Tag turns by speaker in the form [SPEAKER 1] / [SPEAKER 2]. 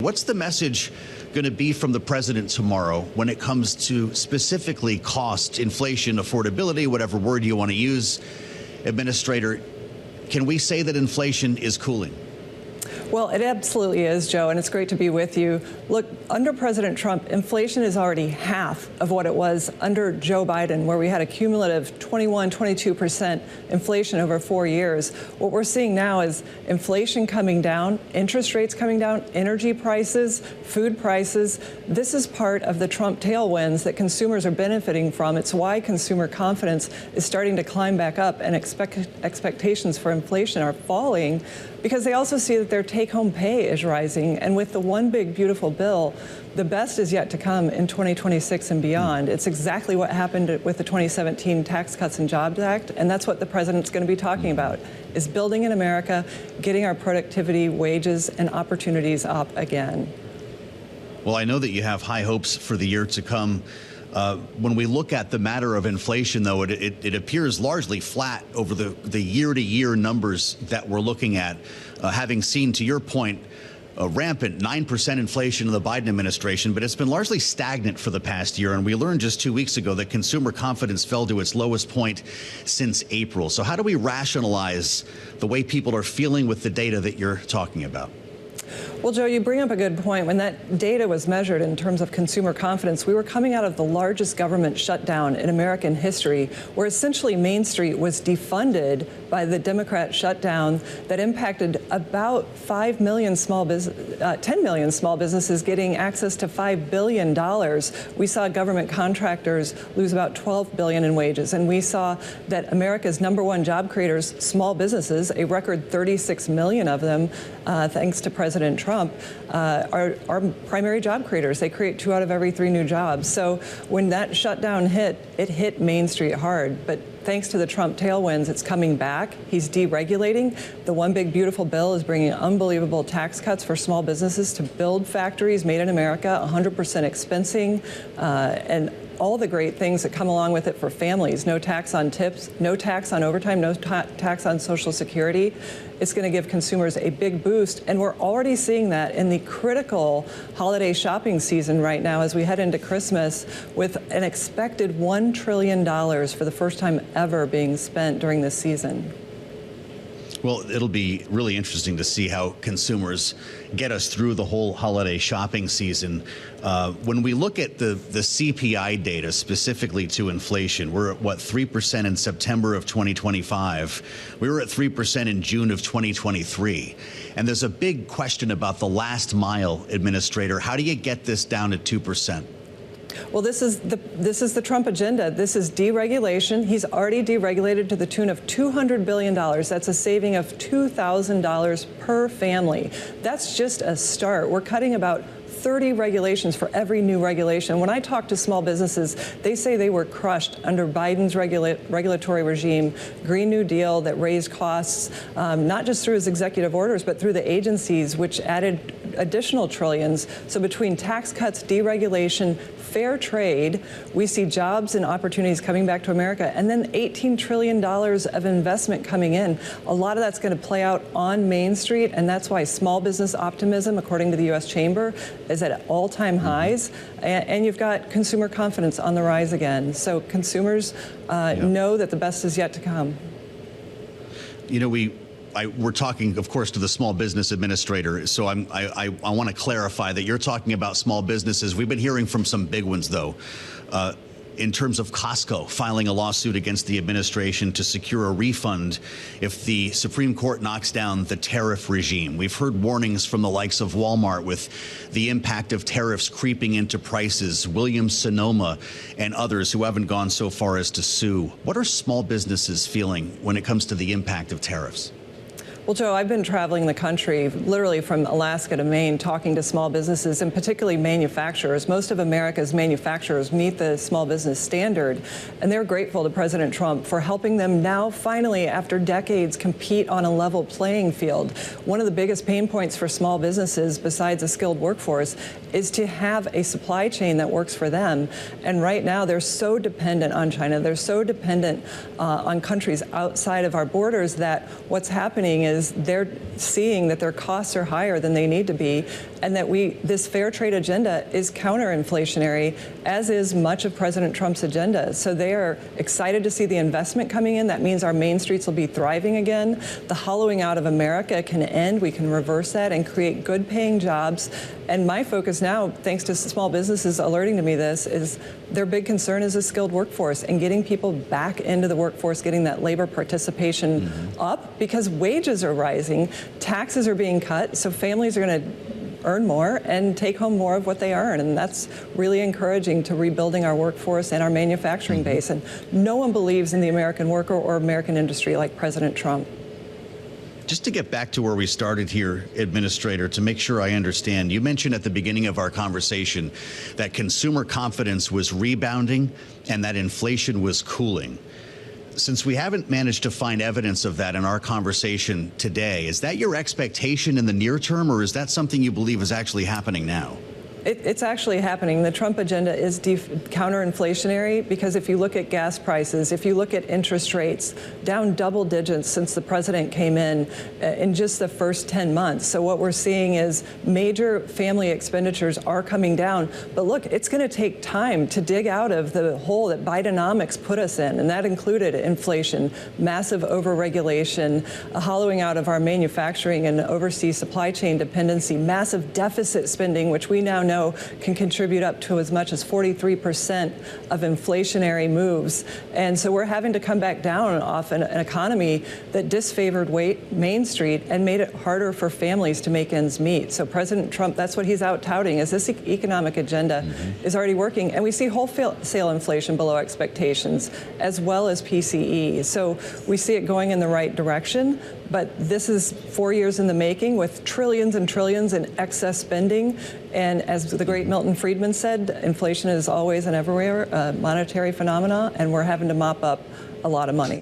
[SPEAKER 1] What's the message going to be from the president tomorrow when it comes to specifically cost, inflation, affordability, whatever word you want to use? Administrator, can we say that inflation is cooling?
[SPEAKER 2] Well, it absolutely is, Joe, and it's great to be with you. Look, under President Trump, inflation is already half of what it was under Joe Biden, where we had a cumulative 22% inflation over 4 years. What we're seeing now is inflation coming down, interest rates coming down, energy prices, food prices. This is part of the Trump tailwinds that consumers are benefiting from. It's why consumer confidence is starting to climb back up and expectations for inflation are falling, because they also see that their take-home pay is rising. And with the one big beautiful bill, the best is yet to come in 2026 and beyond. It's exactly what happened with the 2017 Tax Cuts and Jobs Act, and that's what the president's going to be talking about, is building in America, getting our productivity, wages, and opportunities up again.
[SPEAKER 1] Well, I know that you have high hopes for the year to come. When we look at the matter of inflation, though, it appears largely flat over the year-to-year numbers that we're looking at, having seen, to your point, rampant 9% inflation in the Biden administration, but it's been largely stagnant for the past year. And we learned just 2 weeks ago that consumer confidence fell to its lowest point since April. So how do we rationalize the way people are feeling with the data that you're talking about?
[SPEAKER 2] Well, Joe, you bring up a good point. When that data was measured in terms of consumer confidence, we were coming out of the largest government shutdown in American history, where essentially Main Street was defunded by the Democrat shutdown that impacted about 10 million small businesses getting access to $5 billion. We saw government contractors lose about $12 billion in wages. And we saw that America's #1 job creators, small businesses, a record 36 million of them, thanks to President Trump, are primary job creators. They create 2 out of every 3 new jobs. So when that shutdown hit, it hit Main Street hard. But thanks to the Trump tailwinds, it's coming back. He's deregulating. The one big beautiful bill is bringing unbelievable tax cuts for small businesses to build factories made in America, 100% expensing, and all the great things that come along with it for families. No tax on tips, no tax on overtime, no tax on Social Security. It's going to give consumers a big boost. And we're already seeing that in the critical holiday shopping season right now as we head into Christmas, with an expected $1 trillion for the first time ever being spent during this season.
[SPEAKER 1] Well, it'll be really interesting to see how consumers get us through the whole holiday shopping season. When we look at the CPI data specifically to inflation, we're at, what, 3% in September of 2025. We were at 3% in June of 2023. And there's a big question about the last mile, Administrator. How do you get this down to 2%?
[SPEAKER 2] Well, this is the Trump agenda. This is deregulation. He's already deregulated to the tune of $200 billion. That's a saving of $2,000 per family. That's just a start. We're cutting about 30 regulations for every new regulation. When I talk to small businesses, they say they were crushed under Biden's regulatory regime, Green New Deal that raised costs, not just through his executive orders, but through the agencies, which added additional trillions. So between tax cuts, deregulation, fair trade, we see jobs and opportunities coming back to America, and then $18 trillion of investment coming in. A lot of that's going to play out on Main Street, and that's why small business optimism, according to the U.S. Chamber, is at all-time highs, and you've got consumer confidence on the rise again. So consumers know that the best is yet to come.
[SPEAKER 1] You know, we're talking, of course, to the Small Business Administrator. So I want to clarify that you're talking about small businesses. We've been hearing from some big ones, though, in terms of Costco filing a lawsuit against the administration to secure a refund if the Supreme Court knocks down the tariff regime. We've heard warnings from the likes of Walmart with the impact of tariffs creeping into prices, Williams-Sonoma and others who haven't gone so far as to sue. What are small businesses feeling when it comes to the impact of tariffs?
[SPEAKER 2] Well, Joe, I've been traveling the country, literally from Alaska to Maine, talking to small businesses and particularly manufacturers. Most of America's manufacturers meet the small business standard, and they're grateful to President Trump for helping them now finally, after decades, compete on a level playing field. One of the biggest pain points for small businesses, besides a skilled workforce, is to have a supply chain that works for them. And right now, they're so dependent on China. They're so dependent on countries outside of our borders that what's happening is is they're seeing that their costs are higher than they need to be, and that this fair trade agenda is counter-inflationary, as is much of President Trump's agenda. So they are excited to see the investment coming in. That means our main streets will be thriving again. The hollowing out of America can end. We can reverse that and create good-paying jobs. And my focus now, thanks to small businesses alerting to me this, is their big concern is a skilled workforce and getting people back into the workforce, getting that labor participation up, because wages are rising, taxes are being cut, so families are going to earn more and take home more of what they earn. And that's really encouraging to rebuilding our workforce and our manufacturing base. And no one believes in the American worker or American industry like President Trump.
[SPEAKER 1] Just to get back to where we started here, Administrator, to make sure I understand, you mentioned at the beginning of our conversation that consumer confidence was rebounding and that inflation was cooling. Since we haven't managed to find evidence of that in our conversation today, is that your expectation in the near term, or is that something you believe is actually happening now?
[SPEAKER 2] It's actually happening. The Trump agenda is counter-inflationary, because if you look at gas prices, if you look at interest rates, down double digits since the president came in just the first 10 months. So what we're seeing is major family expenditures are coming down. But look, it's going to take time to dig out of the hole that Bidenomics put us in, and that included inflation, massive overregulation, a hollowing out of our manufacturing and overseas supply chain dependency, massive deficit spending, which we now know can contribute up to as much as 43% of inflationary moves. And so we're having to come back down off an economy that disfavored Main Street and made it harder for families to make ends meet. So President Trump, that's what he's out touting, is this economic agenda is already working. And we see wholesale inflation below expectations, as well as PCE. So we see it going in the right direction. But this is 4 years in the making, with trillions and trillions in excess spending. And as the great Milton Friedman said, inflation is always and everywhere a monetary phenomena, and we're having to mop up a lot of money.